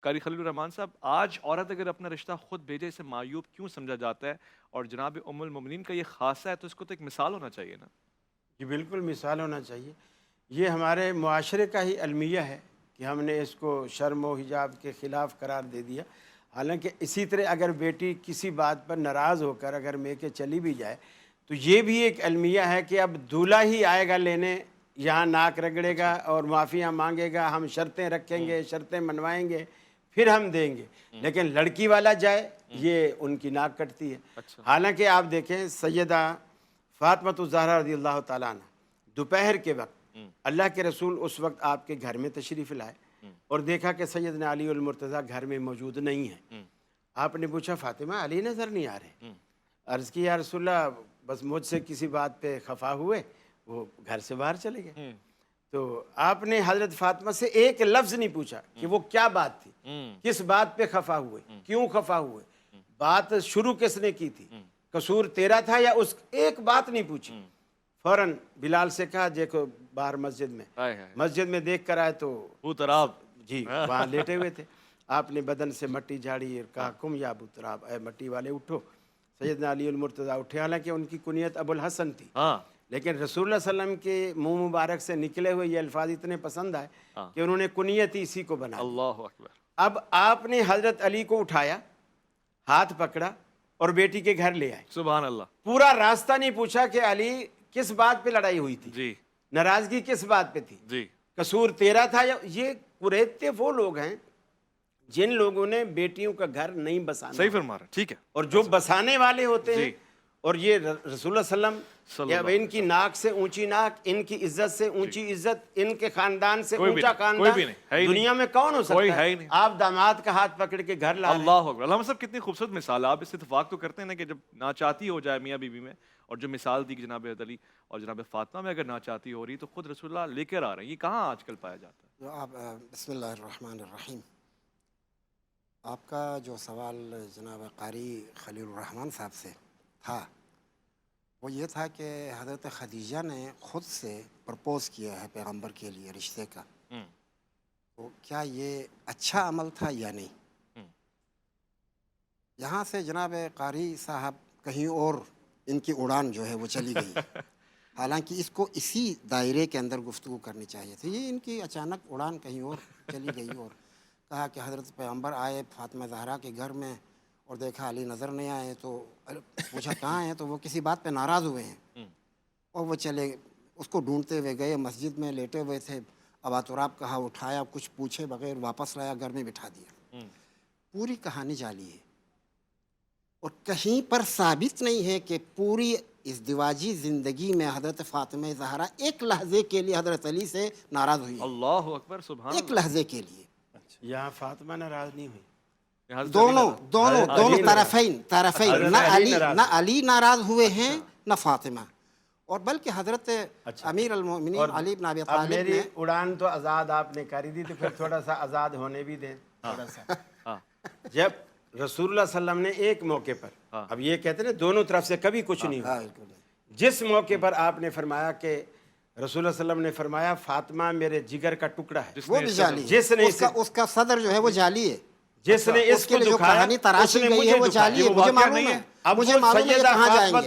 قاری خلیل الرحمان صاحب، آج عورت اگر اپنا رشتہ خود بھیجے اسے معیوب کیوں سمجھا جاتا ہے؟ اور جناب ام المومنین کا یہ خاصہ ہے تو اس کو تو ایک مثال ہونا چاہیے نا؟ یہ بالکل مثال ہونا چاہیے. یہ ہمارے معاشرے کا ہی المیہ ہے کہ ہم نے اس کو شرم و حجاب کے خلاف قرار دے دیا. حالانکہ اسی طرح اگر بیٹی کسی بات پر ناراض ہو کر اگر میکے چلی بھی جائے تو یہ بھی ایک المیہ ہے کہ اب دولہا ہی آئے گا لینے، یہاں ناک رگڑے گا اور معافیاں مانگے گا، ہم شرطیں رکھیں گے، شرطیں منوائیں گے، پھر ہم دیں گے. لیکن لڑکی والا جائے یہ ان کی ناک کٹتی ہے. اچھا. حالانکہ آپ دیکھیں سیدہ فاطمۃ الزہرا رضی اللہ تعالیٰ عنہ دوپہر کے وقت اللہ کے رسول اس وقت آپ کے گھر میں تشریف لائے اور دیکھا کہ سیدنا علی المرتضیٰ گھر میں موجود نہیں ہیں. آپ نے پوچھا فاطمہ علی نظر نہیں آ رہے؟ عرض کی یا رسول اللہ بس مجھ سے کسی بات پہ خفا ہوئے، وہ گھر سے باہر چلے گئے. تو آپ نے حضرت فاطمہ سے ایک لفظ نہیں پوچھا کہ وہ کیا بات تھی، کس بات پہ خفا ہوئے، کیوں خفا ہوئے، بات شروع کس نے کی تھی، قصور تیرا تھا یا اس، ایک بات نہیں پوچھی. فوراً بلال سے کہا دیکھو باہر مسجد میں دیکھ کر آئے تو ابو تراب جی وہاں لیٹے ہوئے تھے. آپ نے بدن سے مٹی جھاڑی اور کہا کم یا ابو تراب، اے مٹی والے اٹھو. سیدنا علی المرتضیٰ اٹھے، حالانکہ ان کی کنیت ابو الحسن تھی، لیکن رسول اللہ صلی اللہ علیہ وسلم کے منہ مبارک سے نکلے ہوئے یہ الفاظ اتنے پسند آئے کہ انہوں نے کنیت ہی اسی کو بنا دی. اللہ اکبر. اب آپ نے حضرت علی کو اٹھایا، ہاتھ پکڑا اور بیٹی کے گھر لے آئے. سبحان اللہ. پورا راستہ نہیں پوچھا کہ علی کس بات پہ لڑائی ہوئی تھی، جی ناراضگی کس بات پہ تھی، جی. قصور تیرا تھا یا یہ قریتے وہ لوگ ہیں جن لوگوں نے بیٹیوں کا گھر نہیں بسانا. صحیح فرما رہا. ٹھیک ہے. اور جو بسانے والے ہوتے ہیں جی. اور یہ رسول اللہ صلی اللہ علیہ وسلم یا ان کی ناک سے اونچی ناک، ان کی عزت سے اونچی عزت، ان کے خاندان سے اونچا خاندان دنیا میں کون ہو سکتا ہے؟ آپ داماد کا ہاتھ پکڑ کے گھر لا رہے ہیں. اللہ اکبر. علامہ صاحب کتنی خوبصورت مثال ہے. آپ اس اتفاق تو کرتے ہیں نا کہ جب ناچاتی ہو جائے میاں بیوی میں، اور جو مثال دی کہ جناب علی اور جناب فاطمہ میں اگر ناچاتی ہو رہی تو خود رسول اللہ لے کر آ رہے ہیں، یہ کہاں آج کل پایا جاتا ہے؟ آپ بسم اللہ الرحمن الرحیم. آپ کا جو سوال جناب قاری خلیل الرحمان صاحب سے تھا وہ یہ تھا کہ حضرت خدیجہ نے خود سے پرپوز کیا ہے پیغمبر کے لیے رشتے کا، تو کیا یہ اچھا عمل تھا یا نہیں؟ یہاں سے جناب قاری صاحب کہیں اور ان کی اڑان جو ہے وہ چلی گئی. حالانکہ اس کو اسی دائرے کے اندر گفتگو کرنی چاہیے تھی. یہ ان کی اچانک اڑان کہیں اور چلی گئی اور کہا کہ حضرت پیغمبر آئے فاطمہ زہرا کے گھر میں اور دیکھا علی نظر نہیں آئے تو پوچھا کہاں ہیں، تو وہ کسی بات پہ ناراض ہوئے ہیں اور وہ چلے، اس کو ڈھونڈتے ہوئے گئے. مسجد میں لیٹے ہوئے تھے، ابا تراب کہا اٹھایا، کچھ پوچھے بغیر واپس لایا، گھر میں بٹھا دیا. پوری کہانی جعلی ہے اور کہیں پر ثابت نہیں ہے کہ پوری ازدواجی زندگی میں حضرت فاطمہ زہرا ایک لحظے کے لیے حضرت علی سے ناراض ہوئی. اللہ اکبر. سبحان ایک لحظے کے لیے. یہاں فاطمہ ناراض نہیں ہوئی، دونوں طرفین نہ علی ناراض ہوئے ہیں نہ فاطمہ، اور بلکہ حضرت امیر المومنین علی بن ابی طالب نے. میری اڑان تو آزاد آپ نے کری دی تو پھر تھوڑا سا آزاد ہونے بھی دیں تھوڑا سا. جب رسول اللہ صلی اللہ علیہ وسلم نے ایک موقع پر، اب یہ کہتے ہیں دونوں طرف سے کبھی کچھ نہیں ہوا، جس موقع پر آپ نے فرمایا کہ رسول اللہ صلی اللہ علیہ وسلم نے فرمایا فاطمہ میرے جگر کا ٹکڑا ہے، وہ بھی جعلی ہے. اس کا صدر جو ہے وہ جالی ہے، جس نے اس کو دکھایا اس نے مجھے وہ جعلی ہے. مجھے معلوم ہے، مجھے معلوم ہے کہاں جائیں گے.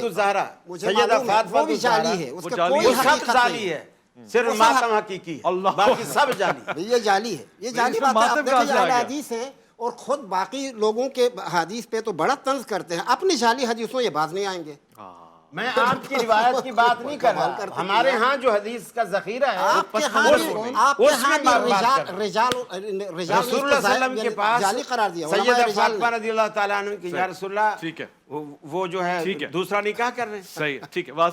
سیدہ فاطمہ وہ بھی جعلی ہے، اس کا کوئی وہ سب حقیقت جعلی نہیں ہے، صرف ماتم حقیقی ہے، باقی سب جعلی. یہ جعلی ہے، یہ جعلی بات ہے. آپ دیکھیں اہل حدیث ہیں اور خود باقی لوگوں کے حدیث پہ تو بڑا طنز کرتے ہیں، اپنی جعلی حدیثوں یہ باز نہیں آئیں گے. میں آپ کی روایت کی بات نہیں کر رہا، ہمارے ہاں جو حدیث کا ذخیرہ ہے آپ کے ہاں رجال رسول اللہ صلی اللہ علیہ وسلم کے پاس سیدہ فاطمہ رضی اللہ تعالیٰ عنہ کی یا رسول اللہ وہ جو ہے دوسرا نکاح کر رہے ہیں. صحیح. ٹھیک ہے. واضح.